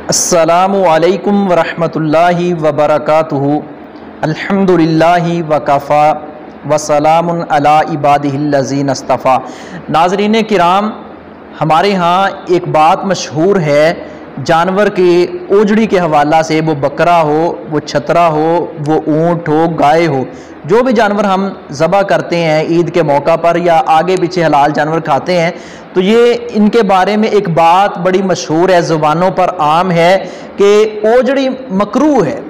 अस्सलामु अलैकुम वरहमतुल्लाहि वबरकातुहू। अल्हम्दुलिल्लाहि वकफ़ा वसलामुन अला इबादिहिल्लज़ीन अस्तफ़ा। नाज़रीन किराम, हमारे यहाँ एक बात मशहूर है जानवर के ओजड़ी के हवाला से, वो बकरा हो, वो छतरा हो, वो ऊँट हो, गाय हो, जो भी जानवर हम ज़बह करते हैं ईद के मौका पर या आगे पीछे हलाल जानवर खाते हैं, तो ये इनके बारे में एक बात बड़ी मशहूर है, ज़ुबानों पर आम है कि ओजड़ी मकरूह है,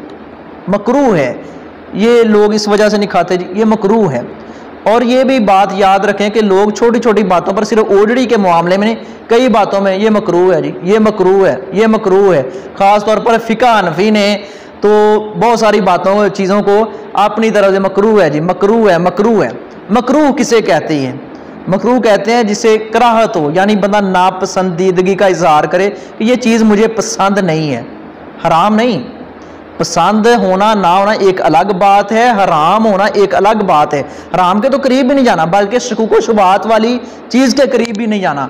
मकरूह है। ये लोग इस वजह से नहीं खाते, ये मकरूह है। और ये भी बात याद रखें कि लोग छोटी छोटी बातों पर, सिर्फ ओजड़ी के मामले में नहीं, कई बातों में ये मकरूह है जी, ये मकरूह है, ये मकरूह है। ख़ास तौर पर फ़िक़्ह हनफ़ी ने तो बहुत सारी बातों चीज़ों को अपनी तरफ से मकरूह है जी, मकरूह है, मकरूह है। मकरूह किसे कहते हैं? मकरूह कहते हैं जिसे कराहत हो, यानी बंदा नापसंदीदगी का इजहार करे कि ये चीज़ मुझे पसंद नहीं है। हराम नहीं, पसंद होना ना होना एक अलग बात है, हराम होना एक अलग बात है। हराम के तो करीब भी नहीं जाना, बल्कि शुकूक शुबहात वाली चीज़ के करीब भी नहीं जाना।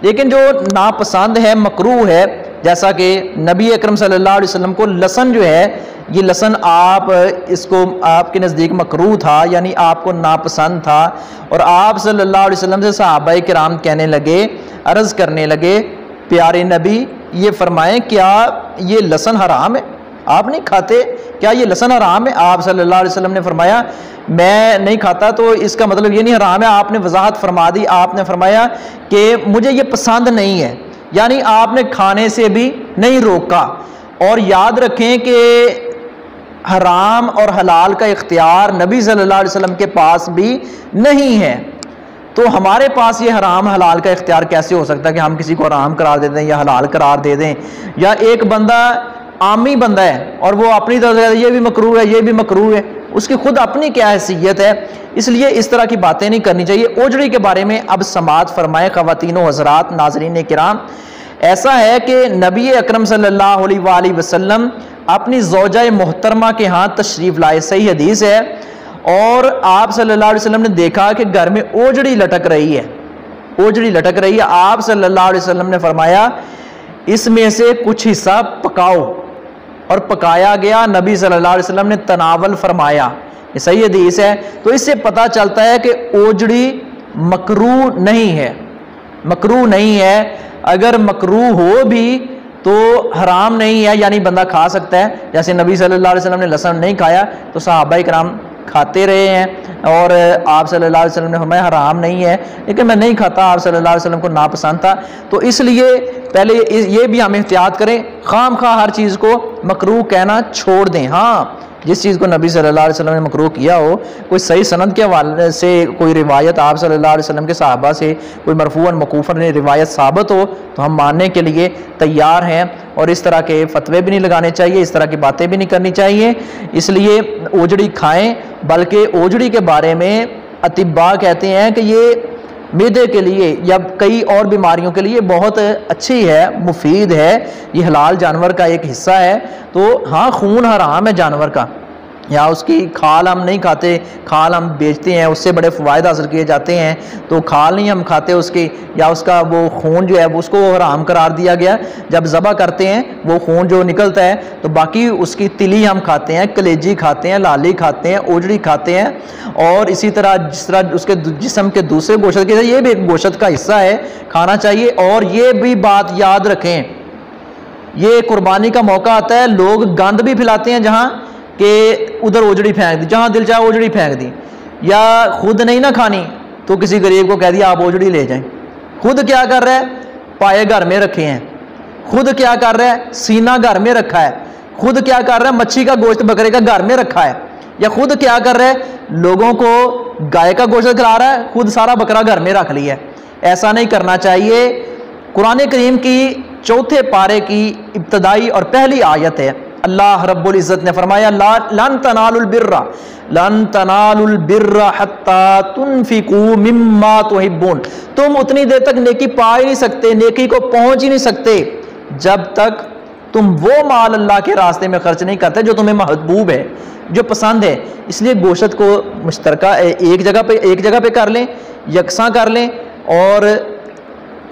लेकिन जो नापसंद है, मकरूह है, जैसा कि नबी अकरम सल्लल्लाहु अलैहि वसल्लम को लसन जो है, ये लसन आप इसको आपके नज़दीक मकरूह था, यानी आपको नापसंद था। और आप सल्लल्लाहु अलैहि वसल्लम से सहाबाए किराम कहने लगे, अर्ज़ करने लगे, प्यारे नबी ये फरमाएं क्या ये लसन हराम है? आप नहीं खाते, क्या ये लसन हराम है? आप सल्लल्लाहु अलैहि वसल्लम ने फरमाया मैं नहीं खाता, तो इसका मतलब ये नहीं हराम है। आपने वजाहत फरमा दी, आपने फरमाया कि मुझे ये पसंद नहीं है, यानी आपने खाने से भी नहीं रोका। और याद रखें कि हराम और हलाल का इख्तियार नबी सल्लल्लाहु अलैहि वसल्लम के पास भी नहीं है, तो हमारे पास ये हराम हलाल का इख्तियार कैसे हो सकता है कि हम किसी को हराम करार दे दें या हलाल करार दे दें? या एक बंदा आमी बंदा है और वो अपनी तरफ से ये भी मकरूह है, ये भी मकरूह है, उसकी खुद अपनी क्या हैसियत है? इसलिए इस तरह की बातें नहीं करनी चाहिए। ओजड़ी के बारे में अब समात फरमाए ख़वातीन व हज़रात, नाज़रीन किराम। ऐसा है कि नबी अकरम सल्लल्लाहु अलैहि वसल्लम अपनी ज़ौजा मोहतरमा के यहाँ तशरीफ़ लाए, सही हदीस है। और आप सल्लल्लाहु अलैहि वसल्लम ने देखा कि घर में ओजड़ी लटक रही है, ओजड़ी लटक रही है। आप सल्लल्लाहु अलैहि वसल्लम ने फरमाया इसमें से कुछ हिस्सा पकाओ, और पकाया गया। नबी सल्लल्लाहु अलैहि वसल्लम ने तनावल फरमाया, ये सही हदीस है। तो इससे पता चलता है कि ओजड़ी मकरूह नहीं है, मकरूह नहीं है। अगर मकरूह हो भी तो हराम नहीं है, यानी बंदा खा सकता है। जैसे नबी सल्लल्लाहु अलैहि वसल्लम ने लहसुन नहीं खाया तो सहाबाए किराम खाते रहे हैं, और आप सल्लल्लाहु अलैहि वसल्लम ने फरमाया हराम नहीं है, लेकिन मैं नहीं खाता, आप सल्लल्लाहु अलैहि वसल्लम को नापसंद था। तो इसलिए पहले ये भी हम एहतियात करें, खाम खा हर चीज़ को मकरूह कहना छोड़ दें। हाँ, जिस चीज़ को नबी सल्लल्लाहु अलैहि वसल्लम ने मकरूह किया हो, कोई सही सनद के हवाले से कोई रिवायत आप सल्लल्लाहु अलैहि वसल्लम के सहाबा से कोई मरफूअन मकूफ़न रिवायत साबित हो तो हम मानने के लिए तैयार हैं। और इस तरह के फतवे भी नहीं लगाने चाहिए, इस तरह की बातें भी नहीं करनी चाहिए। इसलिए ओजड़ी खाएं, बल्कि ओजड़ी के बारे में अतिब्बा कहते हैं कि ये मैदे के लिए या कई और बीमारियों के लिए बहुत अच्छी है, मुफीद है, ये हलाल जानवर का एक हिस्सा है। तो हाँ, खून हराम है जानवर का, या उसकी खाल हम नहीं खाते, खाल हम बेचते हैं, उससे बड़े फ़वायद हासिल किए जाते हैं, तो खाल नहीं हम खाते उसकी, या उसका वो खून जो है वो उसको हराम करार दिया गया। जब ज़बह करते हैं वो खून जो निकलता है, तो बाकी उसकी तिली हम खाते हैं, कलेजी खाते हैं, लाली खाते हैं, ओजड़ी खाते हैं। और इसी तरह जिस तरह उसके जिस्म के दूसरे गोश्त के, ये भी एक गोश्त का हिस्सा है, खाना चाहिए। और ये भी बात याद रखें, ये कुर्बानी का मौका आता है, लोग गंद भी फैलाते हैं, जहाँ कि उधर ओजड़ी फेंक दी, जहाँ दिल चाहे ओजड़ी फेंक दी, या खुद नहीं ना खानी तो किसी गरीब को कह दिया आप ओजड़ी ले जाएं। खुद क्या कर रहा है? पाए घर में रखे हैं। खुद क्या कर रहा है? सीना घर में रखा है। खुद क्या कर रहा है? मच्छी का गोश्त बकरे का घर में रखा है। या खुद क्या कर रहा है? लोगों को गाय का गोश्त खिला रहा है, खुद सारा बकरा घर में रख लिया है। ऐसा नहीं करना चाहिए। कुरान करीम की चौथे पारे की इब्तदाई और पहली आयत है, अल्लाह रब्बुल इज़्ज़त ने फरमाया लन तनालुल बिर्रा हत्ता तुनफिकू मिम्मा तुहिब्बून, तुम उतनी देर तक नेकी पा ही नहीं सकते, नेकी को पहुंच ही नहीं सकते जब तक तुम वो माल अल्लाह के रास्ते में खर्च नहीं करते जो तुम्हें महबूब है, जो पसंद है। इसलिए गोश्त को मुश्तरका एक जगह पे कर लें, यकसा कर लें, और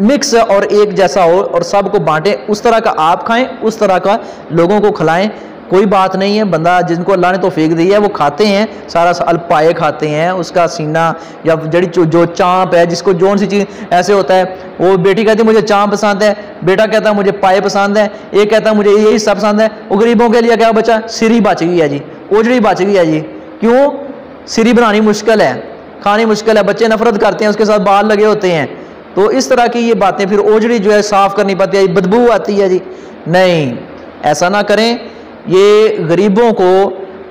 मिक्स और एक जैसा हो और सबको बांटें, उस तरह का आप खाएं, उस तरह का लोगों को खिलाएं। कोई बात नहीं है, बंदा जिनको अल्लाह ने तो फेंक दी है वो खाते हैं, सारा साल पाए खाते हैं, उसका सीना या जड़ी जो चाँप है, जिसको जोन सी चीज़ ऐसे होता है, वो बेटी कहती है मुझे चाँप पसंद है, बेटा कहता है मुझे पाए पसंद है, एक कहता है मुझे यही हिस्सा पसंद है। वो गरीबों के लिए क्या बचा? सिरी बच गई है जी, ओजड़ी बच गई है जी। क्यों? सिरी बनानी मुश्किल है, खानी मुश्किल है, बच्चे नफरत करते हैं, उसके साथ बाल लगे होते हैं। तो इस तरह की ये बातें, फिर ओजड़ी जो है साफ़ करनी पड़ती है, बदबू आती है जी। नहीं, ऐसा ना करें। ये गरीबों को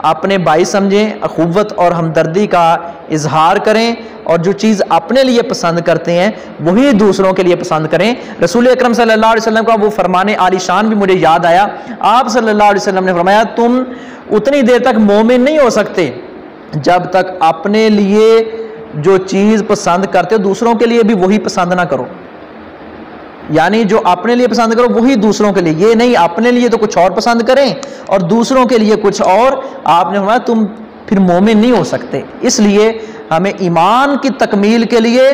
अपने भाई समझें, अखुव्वत और हमदर्दी का इजहार करें, और जो चीज़ अपने लिए पसंद करते हैं वही दूसरों के लिए पसंद करें। रसूल अकरम सल्लल्लाहु अलैहि वसल्लम का वो फरमाने आलीशान भी मुझे याद आया। आप सल्लल्लाहु अलैहि वसल्लम ने फरमाया, तुम उतनी देर तक मोमिन नहीं हो सकते जब तक अपने लिए जो चीज़ पसंद करते हो दूसरों के लिए भी वही पसंद ना करो। यानी जो अपने लिए पसंद करो वही दूसरों के लिए, ये नहीं अपने लिए तो कुछ और पसंद करें और दूसरों के लिए कुछ और। आपने फरमाया तुम फिर मोमिन नहीं हो सकते। इसलिए हमें ईमान की तकमील के लिए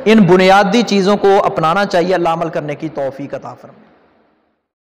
इन बुनियादी चीज़ों को अपनाना चाहिए। अल्लाह अमल करने की तौफीक अता फरमाए।